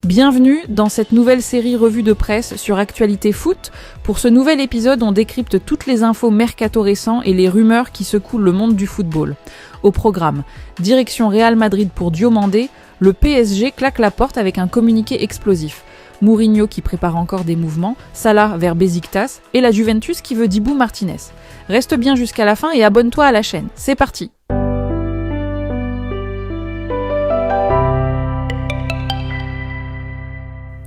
Bienvenue dans cette nouvelle série revue de presse sur Actualité Foot. Pour ce nouvel épisode, on décrypte toutes les infos mercato récents et les rumeurs qui secouent le monde du football. Au programme, direction Real Madrid pour Diomandé, le PSG claque la porte avec un communiqué explosif. Mourinho qui prépare encore des mouvements, Salah vers Besiktas et la Juventus qui veut Dibu Martinez. Reste bien jusqu'à la fin et abonne-toi à la chaîne. C'est parti!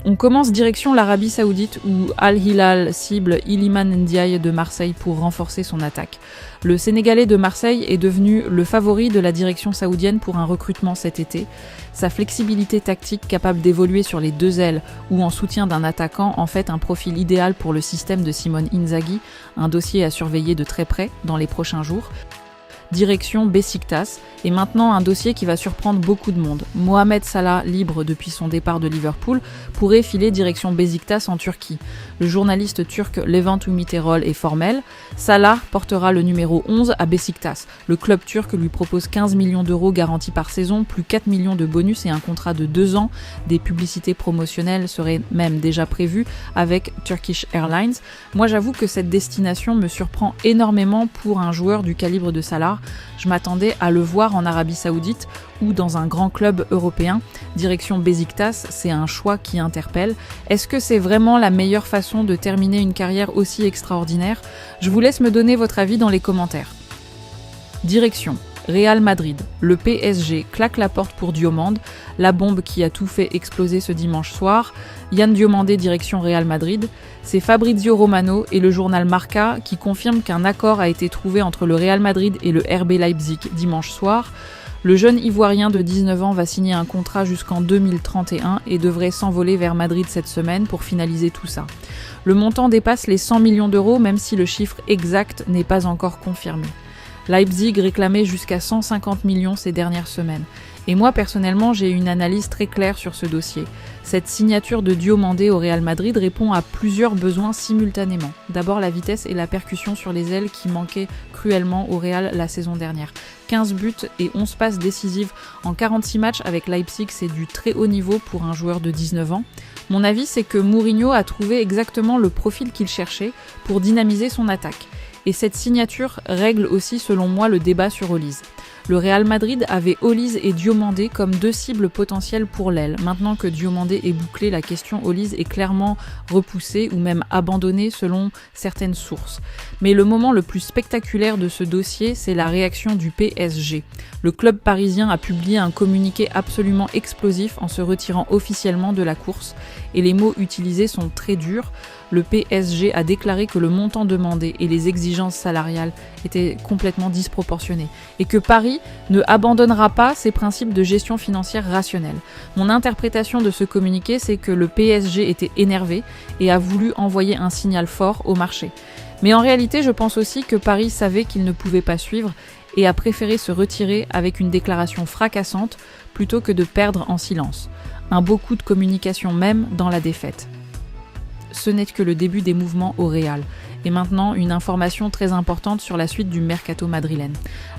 On commence direction l'Arabie Saoudite où Al Hilal cible Iliman Ndiaye de Marseille pour renforcer son attaque. Le Sénégalais de Marseille est devenu le favori de la direction saoudienne pour un recrutement cet été. Sa flexibilité tactique capable d'évoluer sur les deux ailes ou en soutien d'un attaquant en fait un profil idéal pour le système de Simone Inzaghi, un dossier à surveiller de très près dans les prochains jours. Direction Besiktas, et maintenant un dossier qui va surprendre beaucoup de monde. Mohamed Salah, libre depuis son départ de Liverpool, pourrait filer direction Besiktas en Turquie. Le journaliste turc Levent Umiterol est formel. Salah portera le numéro 11 à Besiktas. Le club turc lui propose 15 millions d'euros garantis par saison, plus 4 millions de bonus et un contrat de 2 ans. Des publicités promotionnelles seraient même déjà prévues avec Turkish Airlines. Moi j'avoue que cette destination me surprend énormément pour un joueur du calibre de Salah. Je m'attendais à le voir en Arabie Saoudite ou dans un grand club européen. Direction Besiktas, c'est un choix qui interpelle. Est-ce que c'est vraiment la meilleure façon de terminer une carrière aussi extraordinaire ? Je vous laisse me donner votre avis dans les commentaires. Direction Real Madrid. Le PSG claque la porte pour Diomandé, la bombe qui a tout fait exploser ce dimanche soir. Yann Diomandé direction Real Madrid. C'est Fabrizio Romano et le journal Marca qui confirment qu'un accord a été trouvé entre le Real Madrid et le RB Leipzig dimanche soir. Le jeune Ivoirien de 19 ans va signer un contrat jusqu'en 2031 et devrait s'envoler vers Madrid cette semaine pour finaliser tout ça. Le montant dépasse les 100 millions d'euros même si le chiffre exact n'est pas encore confirmé. Leipzig réclamait jusqu'à 150 millions ces dernières semaines. Et moi, personnellement, j'ai une analyse très claire sur ce dossier. Cette signature de Diomandé au Real Madrid répond à plusieurs besoins simultanément. D'abord, la vitesse et la percussion sur les ailes qui manquaient cruellement au Real la saison dernière. 15 buts et 11 passes décisives en 46 matchs avec Leipzig, c'est du très haut niveau pour un joueur de 19 ans. Mon avis, c'est que Mourinho a trouvé exactement le profil qu'il cherchait pour dynamiser son attaque. Et cette signature règle aussi selon moi le débat sur Olise. Le Real Madrid avait Olise et Diomandé comme deux cibles potentielles pour l'aile. Maintenant que Diomandé est bouclé, la question Olise est clairement repoussée ou même abandonnée selon certaines sources. Mais le moment le plus spectaculaire de ce dossier, c'est la réaction du PSG. Le club parisien a publié un communiqué absolument explosif en se retirant officiellement de la course et les mots utilisés sont très durs. Le PSG a déclaré que le montant demandé et les exigences salariales étaient complètement disproportionnées et que Paris ne abandonnera pas ses principes de gestion financière rationnelle. Mon interprétation de ce communiqué, c'est que le PSG était énervé et a voulu envoyer un signal fort au marché. Mais en réalité, je pense aussi que Paris savait qu'il ne pouvait pas suivre et a préféré se retirer avec une déclaration fracassante plutôt que de perdre en silence. Un beau coup de communication même dans la défaite. Ce n'est que le début des mouvements au Real. Et maintenant, une information très importante sur la suite du mercato madrilène.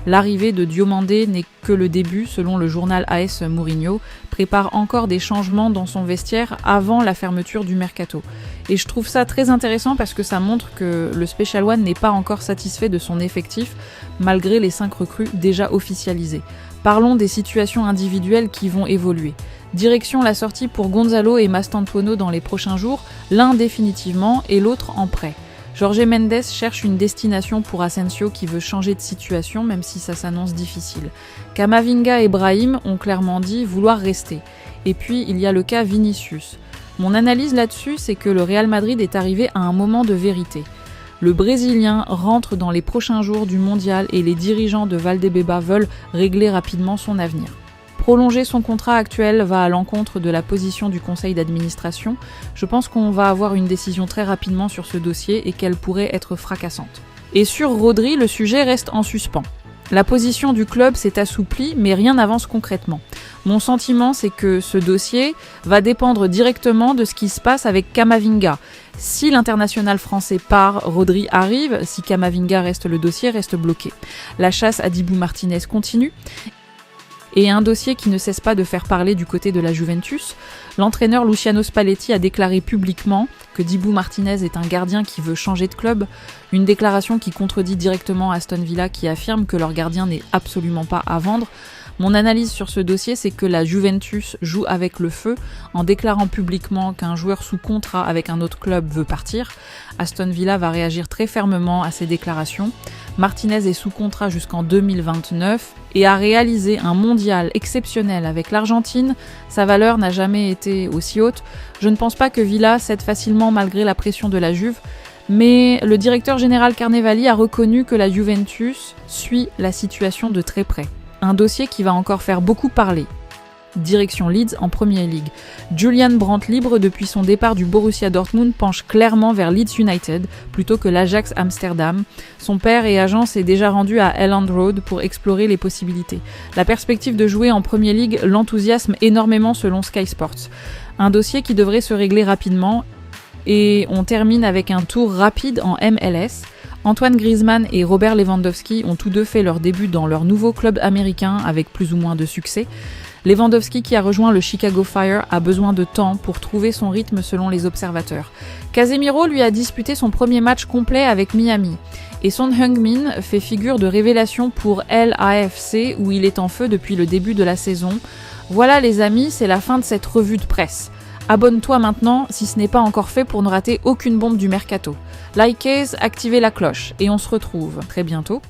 L'arrivée de Diomandé n'est que le début, selon le journal AS Mourinho, prépare encore des changements dans son vestiaire avant la fermeture du mercato. Et je trouve ça très intéressant parce que ça montre que le Special One n'est pas encore satisfait de son effectif, malgré les 5 recrues déjà officialisées. Parlons des situations individuelles qui vont évoluer. Direction la sortie pour Gonzalo et Mastantuono dans les prochains jours, l'un définitivement et l'autre en prêt. Jorge Mendes cherche une destination pour Asensio qui veut changer de situation même si ça s'annonce difficile. Camavinga et Brahim ont clairement dit vouloir rester. Et puis il y a le cas Vinicius. Mon analyse là-dessus, c'est que le Real Madrid est arrivé à un moment de vérité. Le Brésilien rentre dans les prochains jours du mondial et les dirigeants de Valdebeba veulent régler rapidement son avenir. Prolonger son contrat actuel va à l'encontre de la position du conseil d'administration. Je pense qu'on va avoir une décision très rapidement sur ce dossier et qu'elle pourrait être fracassante. Et sur Rodri, le sujet reste en suspens. La position du club s'est assouplie, mais rien n'avance concrètement. Mon sentiment, c'est que ce dossier va dépendre directement de ce qui se passe avec Camavinga. Si l'international français part, Rodri arrive. Si Camavinga reste, le dossier reste bloqué. La chasse à Dibu Martinez continue. et un dossier qui ne cesse pas de faire parler du côté de la Juventus. L'entraîneur Luciano Spalletti a déclaré publiquement que Dibu Martinez est un gardien qui veut changer de club, une déclaration qui contredit directement Aston Villa qui affirme que leur gardien n'est absolument pas à vendre. Mon analyse sur ce dossier, c'est que la Juventus joue avec le feu en déclarant publiquement qu'un joueur sous contrat avec un autre club veut partir. Aston Villa va réagir très fermement à ces déclarations. Martinez est sous contrat jusqu'en 2029 et a réalisé un mondial exceptionnel avec l'Argentine. Sa valeur n'a jamais été aussi haute. Je ne pense pas que Villa cède facilement malgré la pression de la Juve. Mais le directeur général Carnevali a reconnu que la Juventus suit la situation de très près. Un dossier qui va encore faire beaucoup parler. Direction Leeds en Premier League. Julian Brandt, libre depuis son départ du Borussia Dortmund, penche clairement vers Leeds United plutôt que l'Ajax Amsterdam. Son père et agent s'est déjà rendu à Elland Road pour explorer les possibilités. La perspective de jouer en Premier League l'enthousiasme énormément selon Sky Sports. Un dossier qui devrait se régler rapidement. Et on termine avec un tour rapide en MLS. Antoine Griezmann et Robert Lewandowski ont tous deux fait leur début dans leur nouveau club américain avec plus ou moins de succès. Lewandowski, qui a rejoint le Chicago Fire, a besoin de temps pour trouver son rythme selon les observateurs. Casemiro lui a disputé son premier match complet avec Miami. Et Son Heung-min fait figure de révélation pour LAFC où il est en feu depuis le début de la saison. Voilà les amis, c'est la fin de cette revue de presse. Abonne-toi maintenant si ce n'est pas encore fait pour ne rater aucune bombe du mercato. Likez, activez la cloche et on se retrouve très bientôt